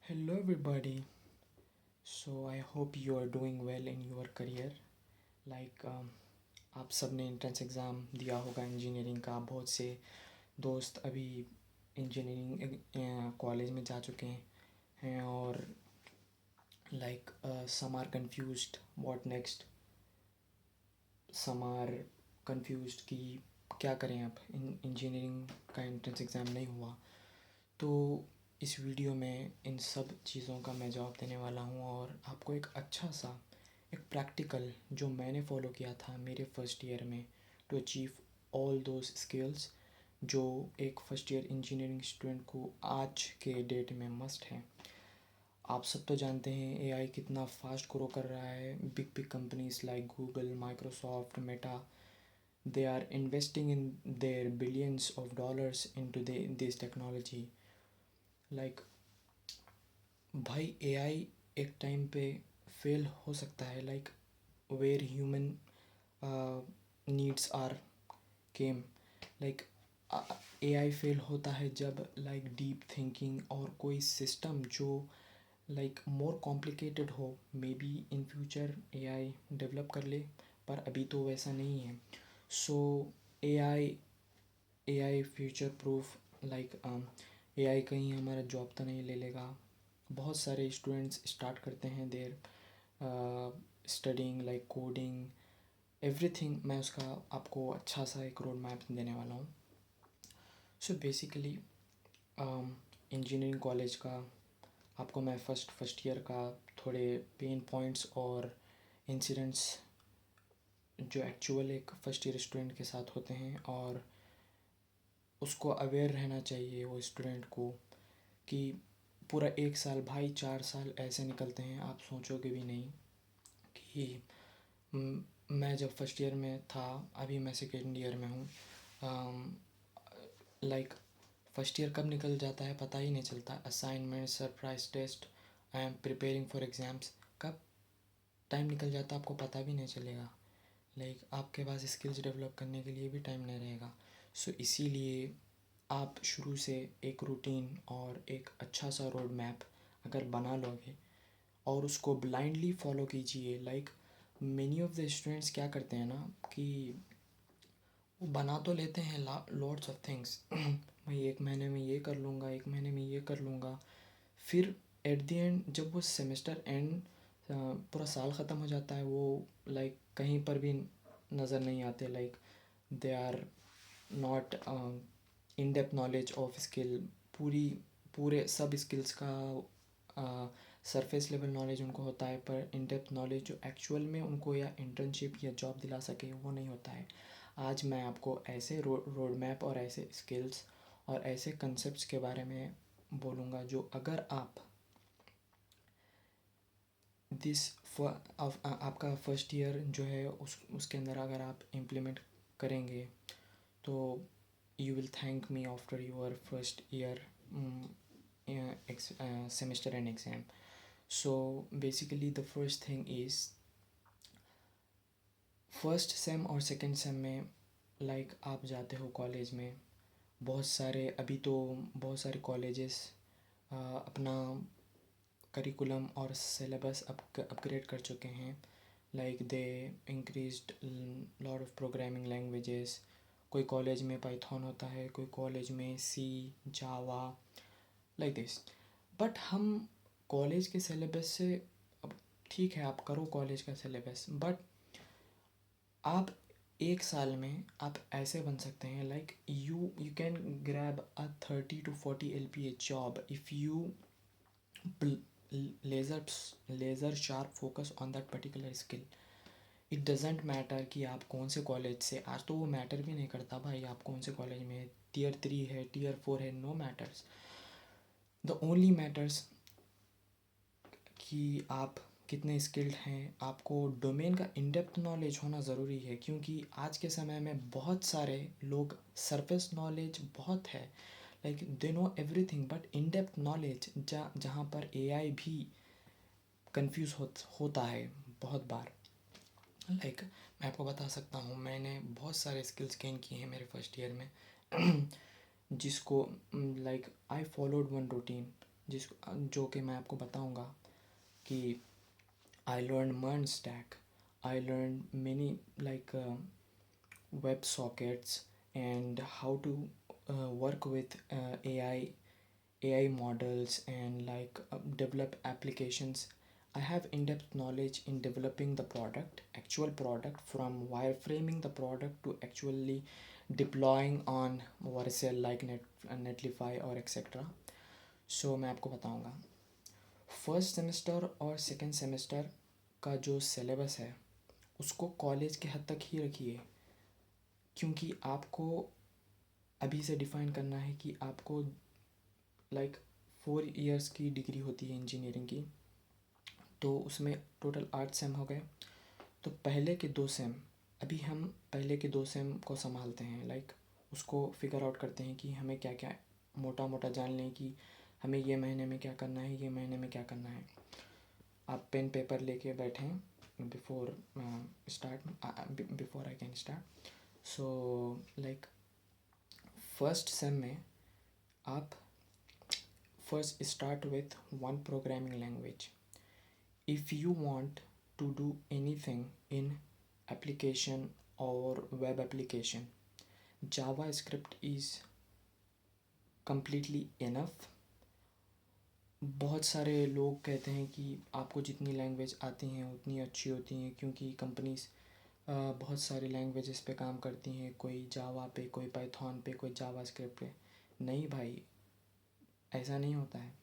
Hello, everybody. So, I hope you are doing well in your career. आप सब ने entrance exam दिया होगा इंजीनियरिंग का। बहुत से दोस्त अभी इंजीनियरिंग कॉलेज में जा चुके हैं और some are confused what next. Some are confused कि क्या करें। अब इंजीनियरिंग का एंट्रेंस एग्ज़ाम नहीं हुआ तो इस वीडियो में इन सब चीज़ों का मैं जवाब देने वाला हूँ और आपको एक अच्छा सा एक प्रैक्टिकल जो मैंने फ़ॉलो किया था मेरे फर्स्ट ईयर में to achieve all those skills जो एक फ़र्स्ट ईयर इंजीनियरिंग स्टूडेंट को आज के डेट में मस्ट है। आप सब तो जानते हैं एआई कितना फास्ट ग्रो कर रहा है। Big big companies like Google, Microsoft, Meta, they are investing in their billions of dollars into this technology. like भाई एआई एक टाइम पे फेल हो सकता है, where human needs are came. Like AI fail होता है जब डीप थिंकिंग और कोई सिस्टम जो मोर कॉम्प्लिकेटेड हो, may be in future AI develop कर ले, पर अभी तो वैसा नहीं है। सो AI AI future proof, AI कहीं हमारा जॉब तो नहीं ले लेगा। बहुत सारे स्टूडेंट्स स्टार्ट करते हैं देर स्टडिंग कोडिंग एवरीथिंग। मैं उसका आपको अच्छा सा एक रोड मैप देने वाला हूँ। सो बेसिकली इंजीनियरिंग कॉलेज का आपको मैं फर्स्ट ईयर का थोड़े पेन पॉइंट्स और इंसिडेंट्स जो एक्चुअल एक फ़र्स्ट ईयर स्टूडेंट के साथ होते हैं और उसको अवेयर रहना चाहिए वो स्टूडेंट को कि पूरा एक साल, भाई 4 साल ऐसे निकलते हैं आप सोचोगे भी नहीं कि मैं जब फर्स्ट ईयर में था, अभी मैं सेकेंड ईयर में हूँ। फर्स्ट ईयर कब निकल जाता है पता ही नहीं चलता। Assignment, surprise test, I am preparing for exams, कब टाइम निकल जाता आपको पता भी नहीं चलेगा। आपके पास स्किल्स डेवलप करने के लिए भी टाइम नहीं रहेगा। सो इसीलिए आप शुरू से एक रूटीन और एक अच्छा सा रोड मैप अगर बना लोगे और उसको ब्लाइंडली फॉलो कीजिए। मेनी ऑफ द स्टूडेंट्स क्या करते हैं ना कि वो बना तो लेते हैं लॉट्स ऑफ थिंग्स मैं एक महीने में ये कर लूँगा, एक महीने में ये कर लूँगा, फिर एट द एंड जब वो सेमेस्टर एंड पूरा साल ख़त्म हो जाता है वो कहीं पर भी नज़र नहीं आते। They are not in depth knowledge of skill. पूरे सब स्किल्स का सरफेस लेवल नॉलेज उनको होता है, पर इन डेप्थ नॉलेज जो एक्चुअल में उनको या इंटर्नशिप या जॉब दिला सके वो नहीं होता है। आज मैं आपको ऐसे रोड मैप और ऐसे स्किल्स और ऐसे कंसेप्ट्स के बारे में बोलूँगा जो अगर आप आपका फर्स्ट ईयर जो है उसके अंदर अगर आप इम्प्लीमेंट करेंगे तो you will thank me after your first year semester and exam. So basically the first thing is first sem और सेकंड सेम में आप जाते हो कॉलेज में। अभी तो बहुत सारे कॉलेजेस अपना करिकुलम और सिलेबस अपग्रेड कर चुके हैं। They increased lot of programming languages. कोई कॉलेज में पाइथन होता है, कोई कॉलेज में C, Java, like this. But हम कॉलेज के सिलेबस से, अब ठीक है आप करो कॉलेज का सिलेबस, बट आप एक साल में आप ऐसे बन सकते हैं you can grab a 30 to 40 LPA job if you laser sharp focus on that particular skill. It doesn't matter कि आप कौन से कॉलेज से, आज तो वो मैटर भी नहीं करता भाई आप कौन से कॉलेज में, टीयर 3 है, टीयर 4 है, no matters. The only matters कि आप कितने स्किल्ड हैं। आपको डोमेन का इन डेप्थ नॉलेज होना ज़रूरी है क्योंकि आज के समय में बहुत सारे लोग सरफेस नॉलेज बहुत है, they know everything, but in depth knowledge जहाँ पर एआई भी कंफ्यूज होता है बहुत बार। मैं आपको बता सकता हूँ मैंने बहुत सारे स्किल्स गेन किए हैं मेरे फर्स्ट ईयर में जिसको आई फॉलोड वन रूटीन। जो कि मैं आपको बताऊंगा कि I learned MERN stack. I learned many like web sockets and how to work with AI models and like develop applications. I have in-depth knowledge in developing the product, actual product, from wireframing the product to actually deploying on Vercel like Netlify or etc. So मैं आपको बताऊंगा first semester और second semester का जो syllabus है उसको college के हद तक ही रखिए, क्योंकि आपको अभी से डिफ़ाइन करना है कि आपको लाइक 4 इयर्स की डिग्री होती है इंजीनियरिंग की, तो उसमें टोटल 8 सेम हो गए। तो पहले के 2 सेम, अभी हम पहले के 2 सेम को संभालते हैं, लाइक उसको फिगर आउट करते हैं कि हमें क्या क्या मोटा मोटा जान लें कि हमें ये महीने में क्या करना है, ये महीने में क्या करना है। आप पेन पेपर लेके बैठें before before I can start. So like first sem में आप first start with one programming language. If you want to do anything in application or web application, JavaScript is completely enough. बहुत सारे लोग कहते हैं कि आपको जितनी लैंग्वेज आती हैं उतनी अच्छी होती हैं, क्योंकि कंपनीज बहुत सारी लैंग्वेजेस पे काम करती हैं, कोई जावा पे, कोई पाइथन पे, कोई जावास्क्रिप्ट पे। नहीं भाई, ऐसा नहीं होता है।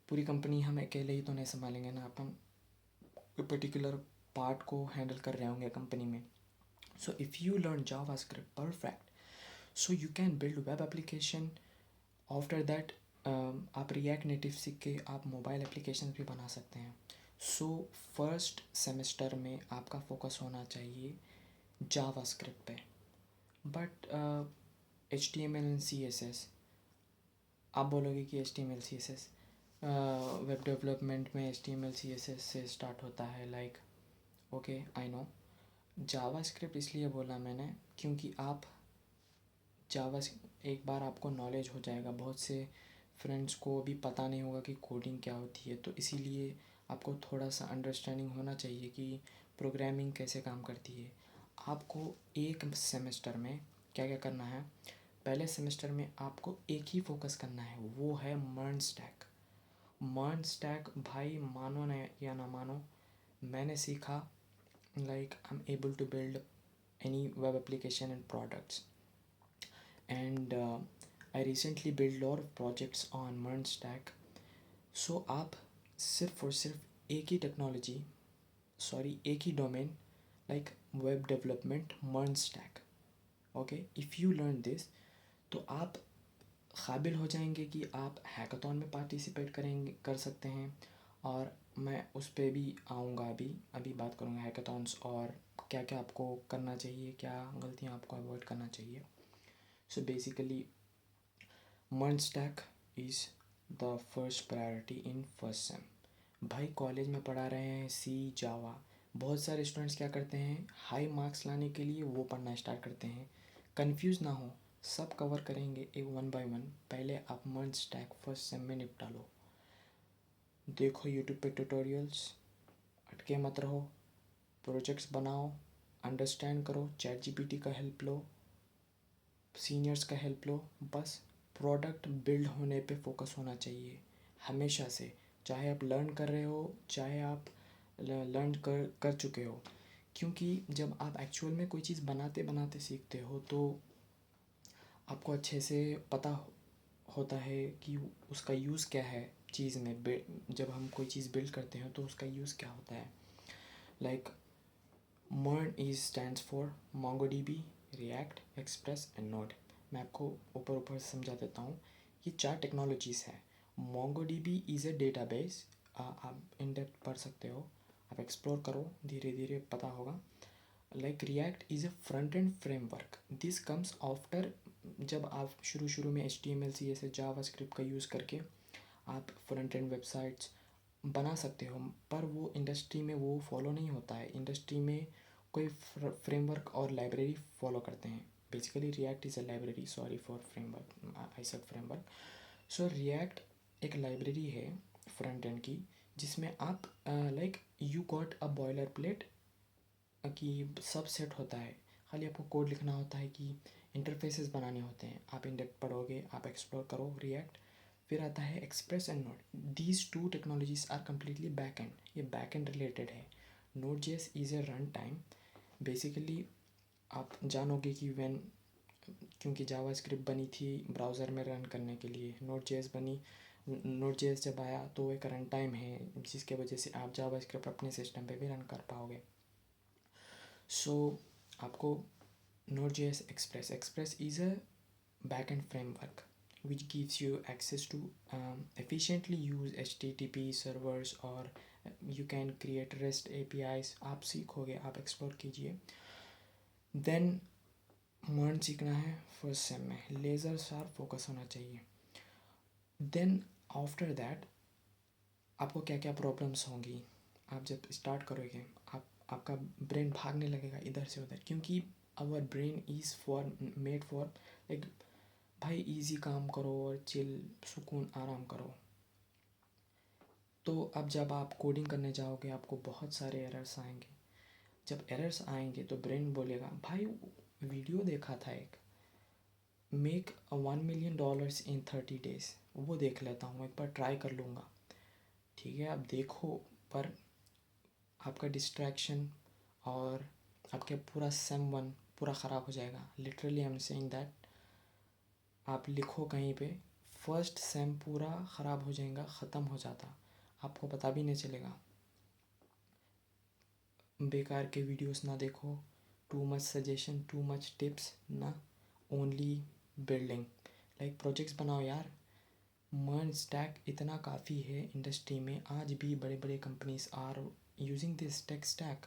पूरी कंपनी हम अकेले ही तो नहीं संभालेंगे ना, अपन कोई पर्टिकुलर पार्ट को हैंडल कर रहे होंगे कंपनी में। So if you learn JavaScript perfect, so you can build web application. After that आप रिएक्ट नेटिव सीख के आप मोबाइल एप्लीकेशन भी बना सकते हैं। सो फर्स्ट सेमेस्टर में आपका फोकस होना चाहिए जावास्क्रिप्ट पे। बट HTML एंड CSS, आप बोलोगे कि HTML CSS वेब डेवलपमेंट में HTML CSS से स्टार्ट होता है, like okay I know. JavaScript इसलिए बोला मैंने क्योंकि आप जावा एक बार आपको नॉलेज हो जाएगा, बहुत से फ्रेंड्स को भी पता नहीं होगा कि कोडिंग क्या होती है, तो इसीलिए आपको थोड़ा सा अंडरस्टैंडिंग होना चाहिए कि प्रोग्रामिंग कैसे काम करती है। आपको एक सेमेस्टर में क्या क्या करना है, पहले सेमेस्टर में आपको एक ही फोकस करना है, वो है MERN स्टैक। MERN स्टैक भाई, मानो ना या ना मानो, मैंने सीखा, like I'm able to build any web application and products, and I recently built a lot of projects on MERN stack. So आप सिर्फ और सिर्फ एक ही टेक्नोलॉजी, सॉरी एक ही domain, like web development MERN stack, okay, if you learn this, तो आप काबिल हो जाएंगे कि आप हैकाथॉन में पार्टिसिपेट कर सकते हैं। और मैं उस पर भी आऊँगा, अभी बात करूँगा हैकाथॉन्स और क्या क्या आपको करना चाहिए, क्या गलतियाँ आपको अवॉइड करना चाहिए। So basically MERN stack is the first priority in first sem. भाई कॉलेज में पढ़ा रहे हैं सी जावा, बहुत सारे स्टूडेंट्स क्या करते हैं, हाई मार्क्स लाने के लिए वो पढ़ना स्टार्ट करते हैं। कंफ्यूज ना हो, सब कवर करेंगे एक 1 by 1। पहले आप MERN स्टैक फर्स्ट सेम में निपटा लो। देखो यूट्यूब पे ट्यूटोरियल्स, अटके मत रहो, प्रोजेक्ट्स बनाओ, अंडरस्टैंड करो, ChatGPT का हेल्प लो, सीनियर्स का हेल्प लो। बस प्रोडक्ट बिल्ड होने पे फोकस होना चाहिए हमेशा से, चाहे आप लर्न कर रहे हो, चाहे आप लर्न कर चुके हो। क्योंकि जब आप एक्चुअल में कोई चीज़ बनाते बनाते सीखते हो तो आपको अच्छे से पता होता है कि उसका यूज़ क्या है चीज़ में। जब हम कोई चीज़ बिल्ड करते हैं तो उसका यूज़ क्या होता है। Like MERN is stands for MongoDB, React, Express and Node। मैं आपको ऊपर ऊपर समझा देता हूँ। ये 4 टेक्नोलॉजीज़ हैं। MongoDB इज़ ए डेटाबेस, आप इन डेप्थ पढ़ सकते हो, आप एक्सप्लोर करो, धीरे धीरे पता होगा। Like React is a front end framework, this comes after. जब आप शुरू में HTML CSS जावास्क्रिप्ट का यूज़ करके आप फ्रंट एंड वेबसाइट्स बना सकते हो, पर वो इंडस्ट्री में वो फॉलो नहीं होता है। इंडस्ट्री में कोई फ्रेमवर्क और लाइब्रेरी फॉलो करते हैं। Basically React is a library, sorry for framework, I said framework. So React एक लाइब्रेरी है फ्रंट एंड की, जिसमें आप like you got a boiler plate कि सब सेट होता है, खाली आपको कोड लिखना होता है कि इंटरफेसेस बनाने होते हैं। आप इंडेक्स पढ़ोगे, आप एक्सप्लोर करो रिएक्ट। फिर आता है express and node. These two technologies are completely back end, ये बैक एंड रिलेटेड है। Node JS is a run time. Basically आप जानोगे कि व्हेन, क्योंकि जावास्क्रिप्ट बनी थी ब्राउज़र में रन करने के लिए, नोड जेएस बनी। नोड जेएस जब आया तो एक रन टाइम है, जिसके वजह से आप जावास्क्रिप्ट अपने सिस्टम पे भी रन कर पाओगे। सो आपको node JS express is a backend framework which gives you access to efficiently use HTTP servers, और you can create REST APIs। आप सीखोगे, आप एक्सप्लोर कीजिए। देन मर्न सीखना है फर्स्ट सेम में, लेज़र शार्प फोकस होना चाहिए। देन आफ्टर दैट आपको क्या क्या प्रॉब्लम्स होंगी आप जब स्टार्ट करोगे। आपका ब्रेन भागने लगेगा इधर से उधर, क्योंकि our brain is for made for like भाई इजी काम करो और चिल सुकून आराम करो। तो अब जब आप कोडिंग करने जाओगे आपको बहुत सारे एरर्स आएंगे। जब एरर्स आएंगे तो ब्रेन बोलेगा भाई वीडियो देखा था एक, मेक $1 million इन 30 days, वो देख लेता हूँ, एक बार ट्राई कर लूँगा। ठीक है, आप देखो, पर आपका डिस्ट्रैक्शन और आपके पूरा सेम 1 पूरा ख़राब हो जाएगा। Literally I am saying that. आप लिखो कहीं पे फर्स्ट सेम पूरा ख़राब हो जाएगा, ख़त्म हो जाता, आपको पता भी नहीं चलेगा। बेकार के वीडियोस ना देखो, too much suggestion, too much tips ना, ओनली बिल्डिंग लाइक प्रोजेक्ट्स बनाओ यार। मर्न स्टैक इतना काफ़ी है इंडस्ट्री में, आज भी बड़े बड़े companies are using this tech stack.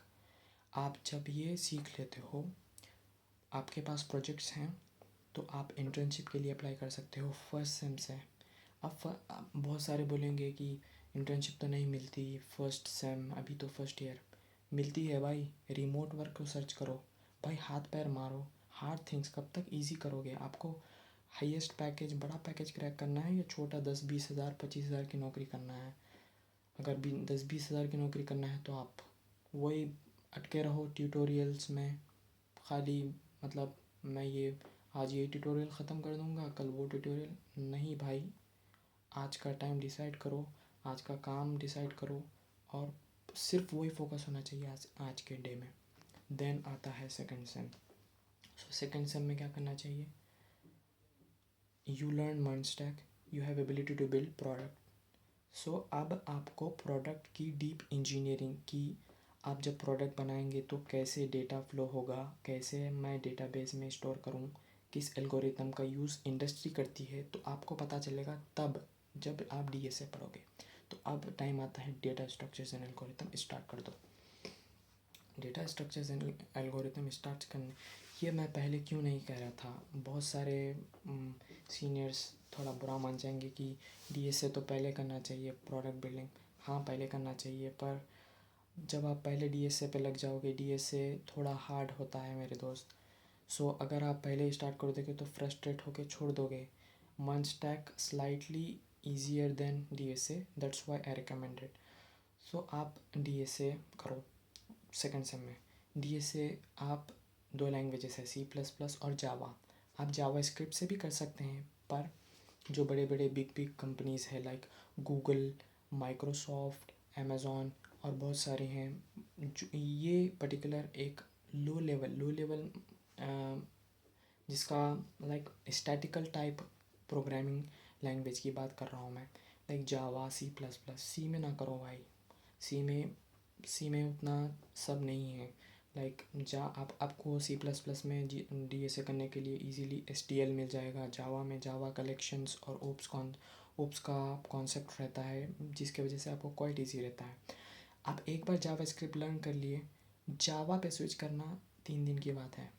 आप जब ये सीख लेते हो, आपके पास प्रोजेक्ट्स हैं, तो आप इंटर्नशिप के लिए अप्लाई कर सकते हो फर्स्ट सेम से। अब बहुत सारे बोलेंगे कि इंटर्नशिप तो नहीं मिलती फर्स्ट सेम, अभी तो फर्स्ट ईयर। मिलती है भाई, रिमोट वर्क को सर्च करो भाई, हाथ पैर मारो, हार्ड थिंग्स कब तक इजी करोगे। आपको हाईएस्ट पैकेज, बड़ा पैकेज क्रैक करना है या छोटा 10-20 हज़ार 25 हज़ार की नौकरी करना है। अगर 10-20 हज़ार की नौकरी करना है तो आप वही अटके रहो ट्यूटोरियल्स में, खाली मतलब मैं ये आज ये ट्यूटोरियल ख़त्म कर दूँगा, कल वो ट्यूटोरियल। नहीं भाई, आज का टाइम डिसाइड करो, आज का काम डिसाइड करो, और सिर्फ वही फोकस होना चाहिए आज के डे में। देन आता है second sem. So second sem में क्या करना चाहिए, you learn MERN stack, you have ability to build product. So अब आपको प्रोडक्ट की डीप इंजीनियरिंग की, आप जब प्रोडक्ट बनाएंगे तो कैसे डेटा फ्लो होगा, कैसे मैं डेटाबेस में स्टोर करूँ, किस एल्गोरिथम का यूज़ इंडस्ट्री करती है, तो आपको पता चलेगा तब जब आप डीएसए पढ़ोगे। तो अब टाइम आता है data structures and algorithm, start कर दो। Data structures and algorithm start करने, ये मैं पहले क्यों नहीं कह रहा था। बहुत सारे सीनियर्स थोड़ा बुरा मान जाएंगे कि डीएसए तो पहले करना चाहिए प्रोडक्ट बिल्डिंग। हाँ पहले करना चाहिए, पर जब आप पहले डीएसए पे लग जाओगे, डीएसए थोड़ा हार्ड होता है मेरे दोस्त। सो अगर आप पहले स्टार्ट कर दोगे तो फ्रस्ट्रेट होके छोड़ दोगे। MERN stack slightly easier than DSA, that's why I recommended. So आप डीएसए करो सेकंड सेम में। डीएसए आप 2 लैंग्वेजेस है, C++ और जावा। आप जावा स्क्रिप्ट से भी कर सकते हैं, पर जो बड़े बड़े बिग बिग कंपनीज़ है लाइक गूगल, माइक्रोसॉफ्ट, अमेज़ॉन और बहुत सारे हैं, जो ये पर्टिकुलर एक लो लेवल जिसका like statistical type programming language की बात कर रहा हूँ मैं, लाइक जावा, C++। सी में ना करो भाई, सी में उतना सब नहीं है। लाइक आपको C++ में डीएसए करने के लिए इजीली STL मिल जाएगा। जावा में जावा कलेक्शंस और ओप्स का कॉन्सेप्ट रहता है, जिसके वजह से आपको क्वाइट ईजी रहता है। आप एक बार जावा स्क्रिप्ट लर्न कर लिए, जावा पे स्विच करना 3 दिन की बात है,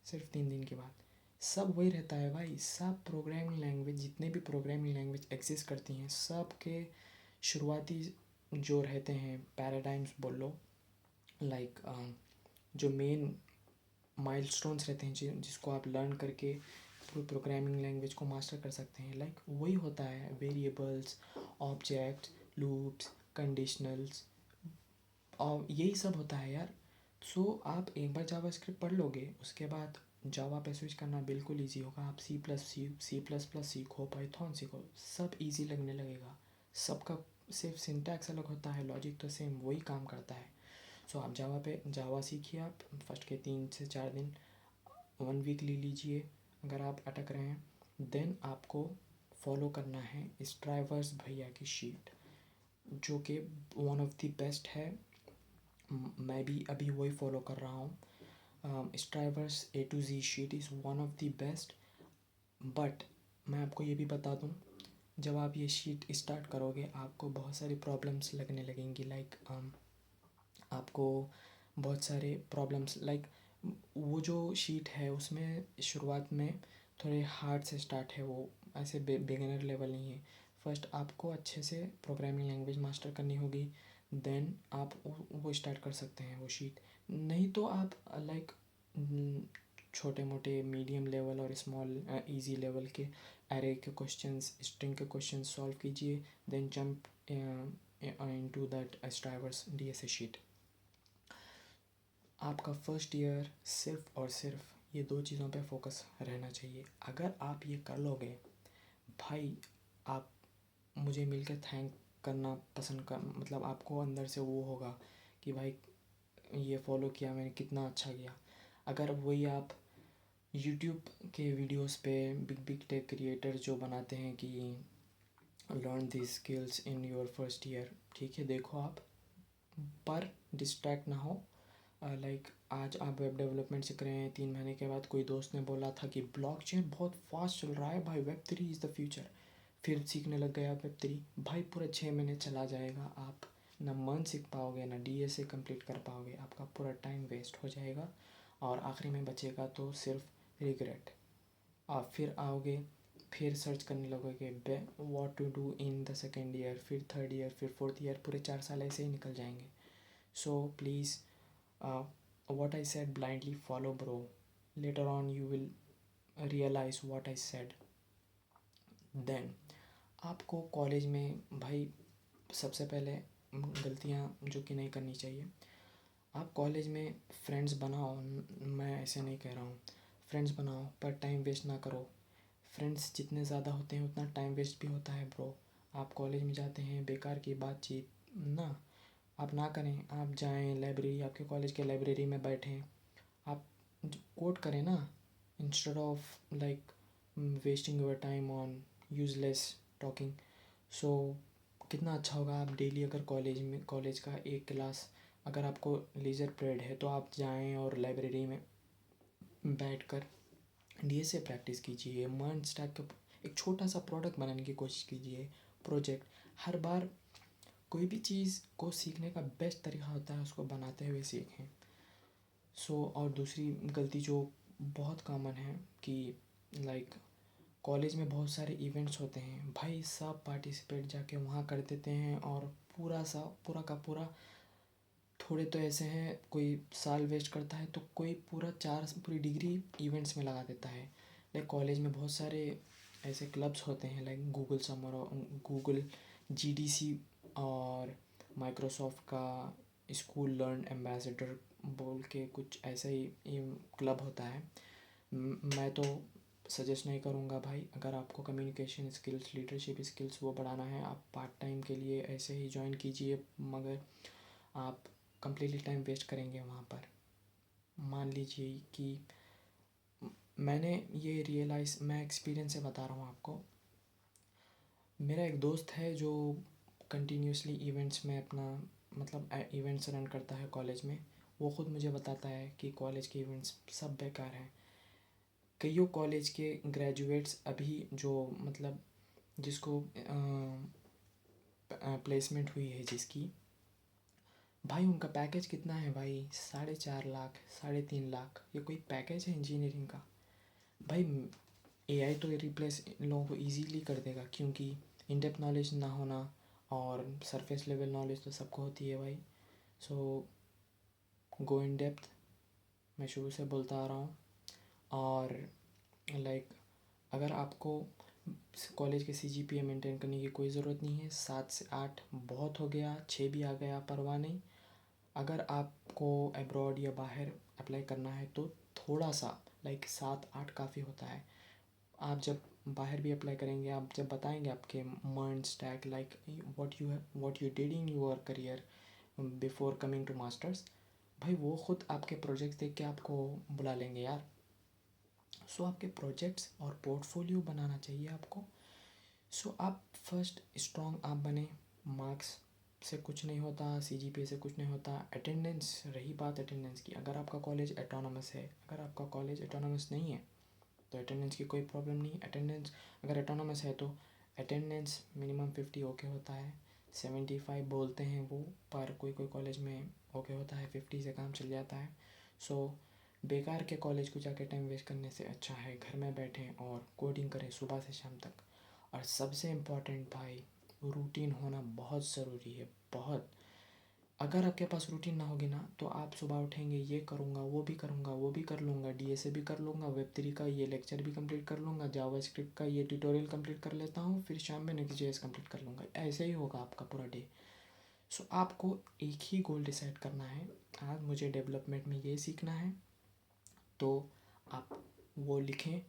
सिर्फ 3 दिन की बात। सब वही रहता है भाई, सब प्रोग्रामिंग लैंग्वेज, जितने भी प्रोग्रामिंग लैंग्वेज एग्जिस्ट करती हैं, सब के शुरुआती जो रहते हैं पैराडाइम्स बोल लो, लाइक जो मेन माइलस्टोन्स रहते हैं जिसको आप लर्न करके प्रोग्रामिंग लैंग्वेज को मास्टर कर सकते हैं। लाइक वही होता है, वेरिएबल्स, ऑब्जेक्ट, लूप्स, कंडीशनल्स, और यही सब होता है यार। सो आप एक बार जावास्क्रिप्ट पढ़ लोगे, उसके बाद जावा पे स्विच करना बिल्कुल ईजी होगा। आप सी प्लस प्लस सीखो, पाइथन सीखो, सब ईजी लगने लगेगा। सबका सिर्फ सिंटैक्स अलग होता है, लॉजिक तो सेम वही काम करता है। सो आप जावा सीखिए। आप फर्स्ट के 3 से 4 दिन, 1 वीक ले लीजिए अगर आप अटक रहे हैं। देन आपको फॉलो करना है स्ट्राइवर्स भैया की शीट, जो कि वन ऑफ द बेस्ट है। मैं भी अभी वही फॉलो कर रहा हूँ। स्ट्राइवर्स A to Z sheet is one of the best. But मैं आपको ये भी बता दूँ, जब आप ये शीट स्टार्ट करोगे आपको बहुत सारी प्रॉब्लम्स लगने लगेंगी। लाइक आपको बहुत सारे प्रॉब्लम्स, लाइक वो जो शीट है उसमें शुरुआत में थोड़े हार्ड से स्टार्ट है, वो ऐसे बिगिनर लेवल नहीं है। फर्स्ट आपको अच्छे से प्रोग्रामिंग लैंग्वेज मास्टर करनी होगी, देन आप वो स्टार्ट कर सकते हैं वो शीट। नहीं तो आप लाइक छोटे मोटे मीडियम लेवल और स्मॉल इजी लेवल के एरे के क्वेश्चंस, स्ट्रिंग के क्वेश्चंस सॉल्व कीजिए, then jump into that Striver's DSA sheet. आपका फर्स्ट ईयर सिर्फ और सिर्फ ये 2 चीज़ों पे फोकस रहना चाहिए। अगर आप ये कर लोगे भाई, आप मुझे मिलकर थैंक करना पसंद कर, मतलब आपको अंदर से वो होगा कि भाई ये फॉलो किया मैंने, कितना अच्छा किया। अगर वही आप यूट्यूब के वीडियोस पे बिग बिग टेक क्रिएटर जो बनाते हैं कि learn this skills in your first year, ठीक है देखो आप, पर डिस्ट्रैक्ट ना हो। लाइक आज आप वेब डेवलपमेंट सीख रहे हैं, 3 महीने के बाद कोई दोस्त ने बोला था कि ब्लॉकचेन बहुत फास्ट चल रहा है भाई, Web3 इज़ द फ्यूचर। फिर सीखने लग गए आप Web3, भाई पूरा 6 महीने चला जाएगा, आप ना मन सीख पाओगे ना DSA कंप्लीट कर पाओगे, आपका पूरा टाइम वेस्ट हो जाएगा और आखिरी में बचेगा तो सिर्फ रिग्रेट। आप फिर आओगे, फिर सर्च करने लगोगे what to do in the second year, फिर थर्ड ईयर, फिर फोर्थ ईयर, पूरे 4 साल ऐसे ही निकल जाएंगे। So please, what I said blindly follow bro, later on you will realize what I said. Then आपको कॉलेज में भाई सबसे पहले गलतियाँ जो कि नहीं करनी चाहिए, आप कॉलेज में फ्रेंड्स बनाओ, मैं ऐसे नहीं कह रहा हूँ, फ्रेंड्स बनाओ पर टाइम वेस्ट ना करो। फ्रेंड्स जितने ज़्यादा होते हैं उतना टाइम वेस्ट भी होता है ब्रो। आप कॉलेज में जाते हैं, बेकार की बातचीत ना आप ना करें। आप जाएं लाइब्रेरी, आपके कॉलेज के लाइब्रेरी में बैठें, आप कोड करें ना, instead of like wasting your time on useless talking. So कितना अच्छा होगा आप डेली अगर कॉलेज का एक क्लास, अगर आपको लीजर पीरियड है तो आप जाएं और लाइब्रेरी में बैठकर DSA प्रैक्टिस कीजिए। मर्न स्टैक का एक छोटा सा प्रोडक्ट बनाने की कोशिश कीजिए, प्रोजेक्ट। हर बार कोई भी चीज़ को सीखने का बेस्ट तरीका होता है उसको बनाते हुए सीखें। सो और दूसरी गलती जो बहुत कॉमन है कि लाइक कॉलेज में बहुत सारे इवेंट्स होते हैं भाई, सब पार्टिसिपेट जाके वहाँ कर देते हैं और पूरा का पूरा, थोड़े तो ऐसे हैं कोई साल वेस्ट करता है तो कोई पूरी डिग्री इवेंट्स में लगा देता है। लाइक कॉलेज में बहुत सारे ऐसे क्लब्स होते हैं, like Google summer, Google GDC और माइक्रोसॉफ्ट का स्कूल लर्न एम्बेसडर बोल के कुछ ऐसा ही क्लब होता है। मैं तो सजेस्ट नहीं करूँगा भाई, अगर आपको कम्युनिकेशन स्किल्स, लीडरशिप स्किल्स वो बढ़ाना है, आप पार्ट टाइम के लिए ऐसे ही ज्वाइन कीजिए, मगर आप कम्प्लीटली टाइम वेस्ट करेंगे वहाँ पर। मान लीजिए कि मैंने ये रियलाइज़, मैं एक्सपीरियंस से बता रहा हूँ आपको। मेरा एक दोस्त है जो कंटिन्यूसली इवेंट्स में अपना मतलब इवेंट्स रन करता है कॉलेज में। वो ख़ुद मुझे बताता है कि कॉलेज के इवेंट्स सब बेकार हैं। कईयों कॉलेज के ग्रेजुएट्स अभी जो मतलब जिसको प्लेसमेंट हुई है जिसकी, भाई उनका पैकेज कितना है भाई, 4.5 लाख, 3.5 लाख। ये कोई पैकेज है इंजीनियरिंग का? भाई AI तो रिप्लेस इन लोगों को ईजीली कर देगा, क्योंकि इन डेप्थ नॉलेज ना होना और सरफेस लेवल नॉलेज तो सबको होती है भाई। सो गो इन डेप्थ, मैं शुरू से बोलता आ रहा हूँ। और लाइक अगर आपको कॉलेज के CGPA मेंटेन करने की कोई ज़रूरत नहीं है, 7 से 8 बहुत हो गया, 6 भी आ गया परवाह नहीं। अगर आपको अब्रॉड या बाहर अप्लाई करना है तो थोड़ा सा लाइक 7-8 काफ़ी होता है। आप जब बाहर भी अप्लाई करेंगे, आप जब बताएंगे आपके MERN stack like what you did in your career before coming to masters, भाई वो ख़ुद आपके प्रोजेक्ट्स देख के आपको बुला लेंगे यार। सो आपके प्रोजेक्ट्स और पोर्टफोलियो बनाना चाहिए आपको। सो आप फर्स्ट स्ट्रॉन्ग आप बने। मार्क्स से कुछ नहीं होता, CGPA से कुछ नहीं होता। अटेंडेंस, रही बात अटेंडेंस की, अगर आपका कॉलेज एटोनॉमस है, अगर आपका कॉलेज एटोनॉमस नहीं है तो अटेंडेंस की कोई प्रॉब्लम नहीं। अटेंडेंस अगर एटोनॉमस है तो अटेंडेंस मिनिमम 50 ओके होता है। 75 बोलते हैं वो, पर कोई कोई कॉलेज में ओके होता है, 50 से काम चल जाता है। सो बेकार के कॉलेज को जाके टाइम वेस्ट करने से अच्छा है घर में बैठें और कोडिंग करें सुबह से शाम तक। और सबसे इम्पोर्टेंट भाई, रूटीन होना बहुत ज़रूरी है, बहुत। अगर आपके पास रूटीन ना होगी ना तो आप सुबह उठेंगे, ये करूँगा, वो भी करूँगा, वो भी कर लूँगा, DSA भी कर लूँगा, Web3 का ये लेक्चर भी कंप्लीट कर लूँगा, जावास्क्रिप्ट का ये ट्यूटोरियल कंप्लीट कर लेता हूँ, फिर शाम में Next.js कंप्लीट कर लूँगा। ऐसे ही होगा आपका पूरा डे। सो आपको एक ही गोल डिसाइड करना है, आज मुझे डेवलपमेंट में ये सीखना है, तो आप वो लिखें।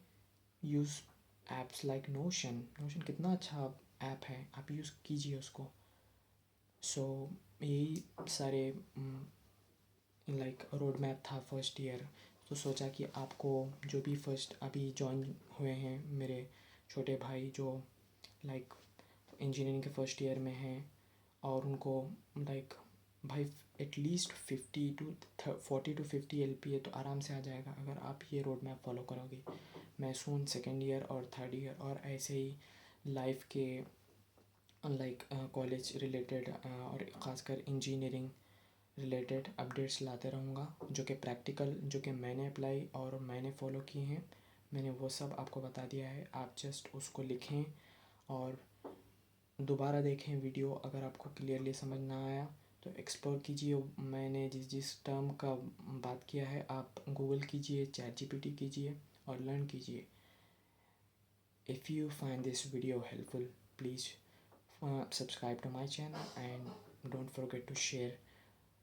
Use apps like notion. Notion कितना अच्छा ऐप है, आप यूज़ कीजिए उसको। सो यही सारे लाइक रोड मैप था फर्स्ट ईयर। तो सोचा कि आपको जो भी फर्स्ट अभी जॉइन हुए हैं मेरे छोटे भाई जो लाइक इंजीनियरिंग के फर्स्ट ईयर में हैं, और उनको लाइक भाई एटलीस्ट 40 to 50 LPA तो आराम से आ जाएगा अगर आप ये रोड मैप फॉलो करोगे। मैं सून सेकेंड ईयर और थर्ड ईयर और ऐसे ही लाइफ के लाइक कॉलेज रिलेटेड और ख़ासकर इंजीनियरिंग रिलेटेड अपडेट्स लाते रहूँगा, जो कि प्रैक्टिकल, जो कि मैंने अप्लाई और मैंने फ़ॉलो किए हैं। मैंने वो सब आपको बता दिया है, आप जस्ट उसको लिखें और दोबारा देखें वीडियो। अगर आपको क्लियरली समझ ना आया तो एक्सप्लोर कीजिए। मैंने जिस जिस टर्म का बात किया है आप गूगल कीजिए, ChatGPT कीजिए और लर्न कीजिए। If you find this video helpful, please subscribe to my channel and don't forget to share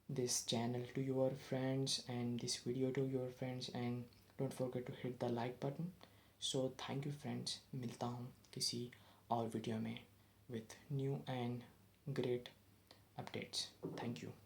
this channel to your friends and this video to your friends, and don't forget to hit the like button. So thank you friends, मिलता हूँ किसी और video में with new and great updates. Thank you.